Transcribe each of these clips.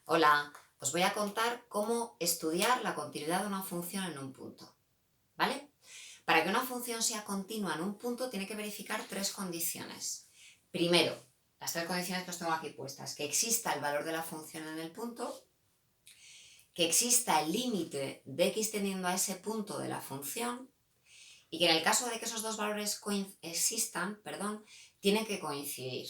Hola, os voy a contar cómo estudiar la continuidad de una función en un punto, ¿vale? Para que una función sea continua en un punto tiene que verificar tres condiciones. Primero, las tres condiciones que os tengo aquí puestas, que exista el valor de la función en el punto, que exista el límite de x tendiendo a ese punto de la función y que en el caso de que esos dos valores existan, tienen que coincidir.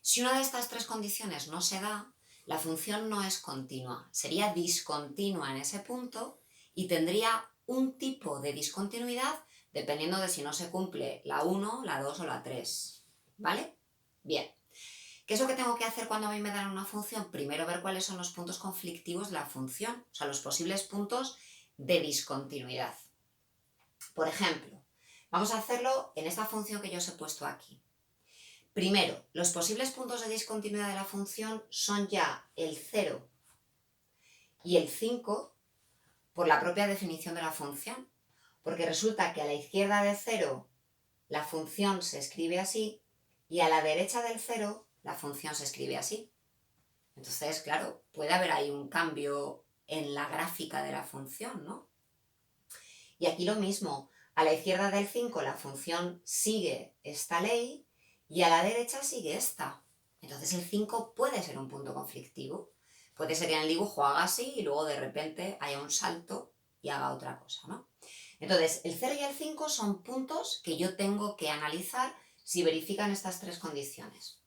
Si una de estas tres condiciones no se da, la función no es continua, sería discontinua en ese punto y tendría un tipo de discontinuidad dependiendo de si no se cumple la 1, la 2 o la 3. ¿Vale? Bien. ¿Qué es lo que tengo que hacer cuando a mí me dan una función? Primero ver cuáles son los puntos conflictivos de la función, o sea, los posibles puntos de discontinuidad. Por ejemplo, vamos a hacerlo en esta función que yo os he puesto aquí. Primero, los posibles puntos de discontinuidad de la función son ya el 0 y el 5 por la propia definición de la función, porque resulta que a la izquierda de 0 la función se escribe así y a la derecha del 0 la función se escribe así. Entonces, claro, puede haber ahí un cambio en la gráfica de la función, ¿no? Y aquí lo mismo, a la izquierda del 5 la función sigue esta ley y a la derecha sigue esta. Entonces el 5 puede ser un punto conflictivo. Puede ser que en el dibujo haga así y luego de repente haya un salto y haga otra cosa, ¿no? Entonces, el 0 y el 5 son puntos que yo tengo que analizar si verifican estas tres condiciones.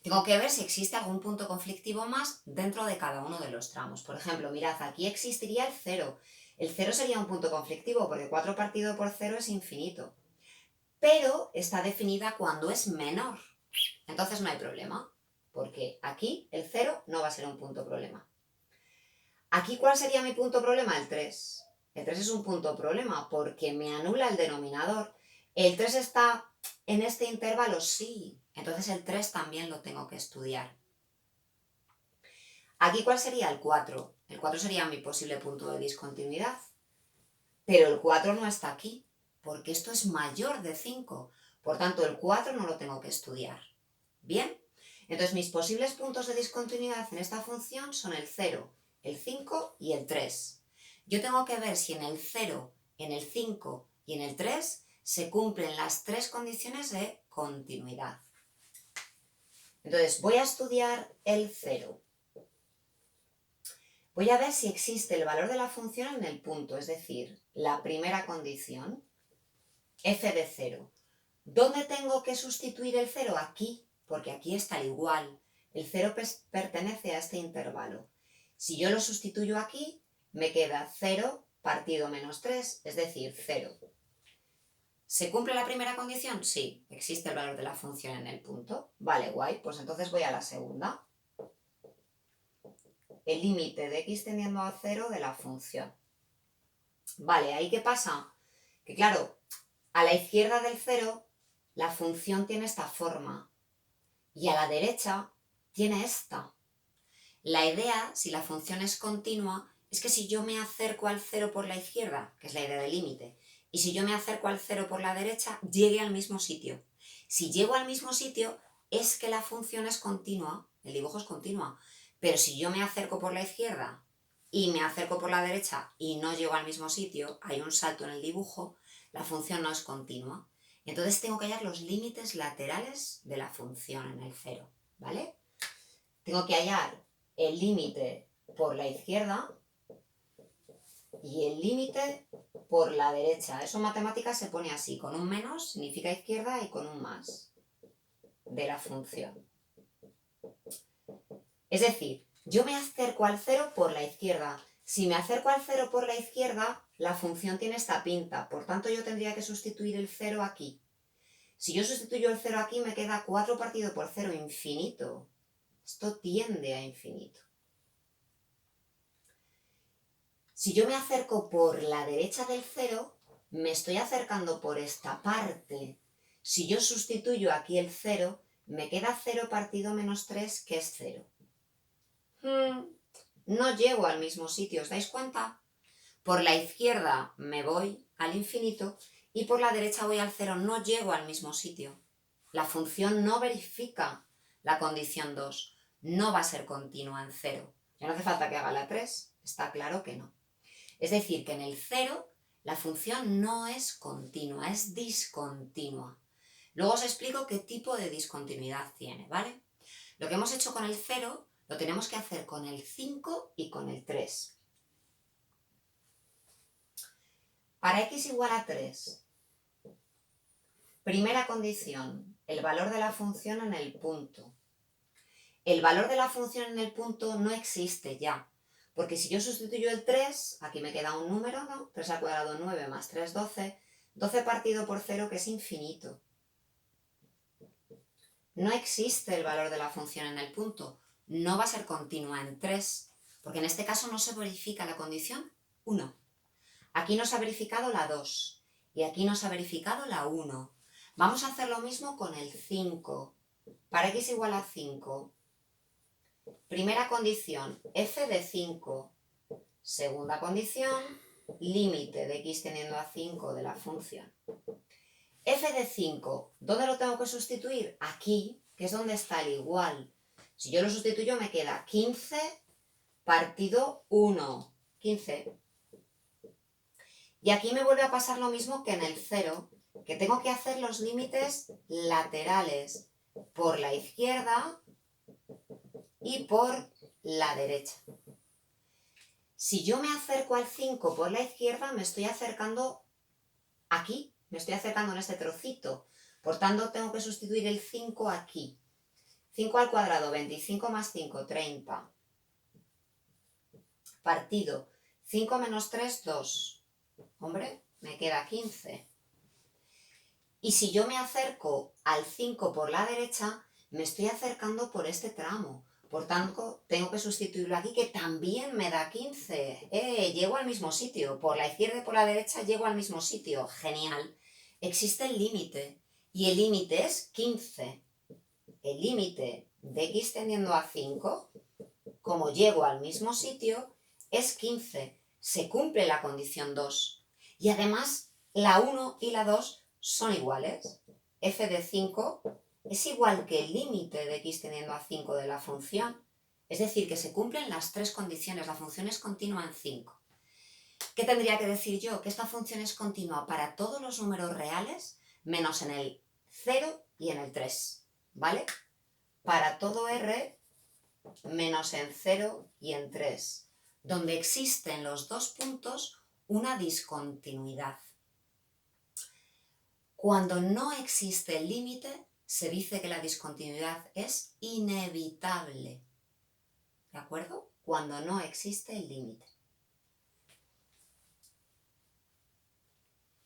Tengo que ver si existe algún punto conflictivo más dentro de cada uno de los tramos. Por ejemplo, mirad, aquí existiría el 0. El 0 sería un punto conflictivo porque 4 partido por 0 es infinito. Pero está definida cuando es menor. Entonces no hay problema, porque aquí el 0 no va a ser un punto problema. ¿Aquí cuál sería mi punto problema? El 3. El 3 es un punto problema porque me anula el denominador. ¿El 3 está en este intervalo? Sí. Entonces el 3 también lo tengo que estudiar. ¿Aquí cuál sería el 4? El 4 sería mi posible punto de discontinuidad. Pero el 4 no está aquí, porque esto es mayor de 5. Por tanto, el 4 no lo tengo que estudiar. ¿Bien? Entonces, mis posibles puntos de discontinuidad en esta función son el 0, el 5 y el 3. Yo tengo que ver si en el 0, en el 5 y en el 3 se cumplen las tres condiciones de continuidad. Entonces, voy a estudiar el 0. Voy a ver si existe el valor de la función en el punto, es decir, la primera condición, f de 0. ¿Dónde tengo que sustituir el 0? Aquí, porque aquí está el igual. El 0 pertenece a este intervalo. Si yo lo sustituyo aquí, me queda 0 partido menos 3, es decir, 0. ¿Se cumple la primera condición? Sí, existe el valor de la función en el punto. Vale, guay, pues entonces voy a la segunda. El límite de x tendiendo a 0 de la función. Vale, ¿ahí qué pasa? Que claro, a la izquierda del 0 la función tiene esta forma y a la derecha tiene esta. La idea, si la función es continua, es que si yo me acerco al 0 por la izquierda, que es la idea del límite, y si yo me acerco al 0 por la derecha, llegue al mismo sitio. Si llego al mismo sitio, es que la función es continua, el dibujo es continua. Pero si yo me acerco por la izquierda y me acerco por la derecha y no llego al mismo sitio, hay un salto en el dibujo, la función no es continua. Entonces tengo que hallar los límites laterales de la función en el 0, ¿vale? Tengo que hallar el límite por la izquierda y el límite por la derecha. Eso en matemáticas se pone así, con un menos significa izquierda y con un más de la función. Es decir, yo me acerco al 0 por la izquierda. Si me acerco al 0 por la izquierda, la función tiene esta pinta. Por tanto, yo tendría que sustituir el 0 aquí. Si yo sustituyo el 0 aquí, me queda 4 partido por 0, infinito. Esto tiende a infinito. Si yo me acerco por la derecha del 0, me estoy acercando por esta parte. Si yo sustituyo aquí el 0, me queda 0 partido menos 3, que es 0. No llego al mismo sitio, ¿os dais cuenta? Por la izquierda me voy al infinito y por la derecha voy al 0, no llego al mismo sitio. La función no verifica la condición 2, no va a ser continua en 0. Ya no hace falta que haga la 3, está claro que no. Es decir, que en el 0 la función no es continua, es discontinua. Luego os explico qué tipo de discontinuidad tiene, ¿vale? Lo que hemos hecho con el 0 lo tenemos que hacer con el 5 y con el 3. Para x igual a 3, primera condición, el valor de la función en el punto. El valor de la función en el punto no existe ya, porque si yo sustituyo el 3, aquí me queda un número, ¿no? 3 al cuadrado 9 más 3, 12. 12 partido por 0, que es infinito. No existe el valor de la función en el punto. No va a ser continua en 3, porque en este caso no se verifica la condición 1. Aquí nos ha verificado la 2 y aquí nos ha verificado la 1. Vamos a hacer lo mismo con el 5. Para x igual a 5, primera condición, f de 5. Segunda condición, límite de x tendiendo a 5 de la función. F de 5, ¿dónde lo tengo que sustituir? Aquí, que es donde está el igual. Si yo lo sustituyo me queda 15 partido 1. 15. Y aquí me vuelve a pasar lo mismo que en el 0, que tengo que hacer los límites laterales por la izquierda y por la derecha. Si yo me acerco al 5 por la izquierda, me estoy acercando aquí, me estoy acercando en este trocito. Por tanto, tengo que sustituir el 5 aquí. 5 al cuadrado, 25 más 5, 30. Partido, 5 menos 3, 2. Hombre, me queda 15. Y si yo me acerco al 5 por la derecha, me estoy acercando por este tramo. Por tanto, tengo que sustituirlo aquí, que también me da 15. Llego al mismo sitio. Por la izquierda y por la derecha llego al mismo sitio. Genial. Existe el límite. Y el límite es 15. El límite de x tendiendo a 5, como llego al mismo sitio, es 15. Se cumple la condición 2. Y además, la 1 y la 2 son iguales. F de 5 es igual que el límite de x tendiendo a 5 de la función. Es decir, que se cumplen las tres condiciones. La función es continua en 5. ¿Qué tendría que decir yo? Que esta función es continua para todos los números reales, menos en el 0 y en el 3. ¿Vale? Para todo r, menos en 0 y en 3. Donde existen los dos puntos, una discontinuidad. Cuando no existe el límite, se dice que la discontinuidad es inevitable. ¿De acuerdo? Cuando no existe el límite.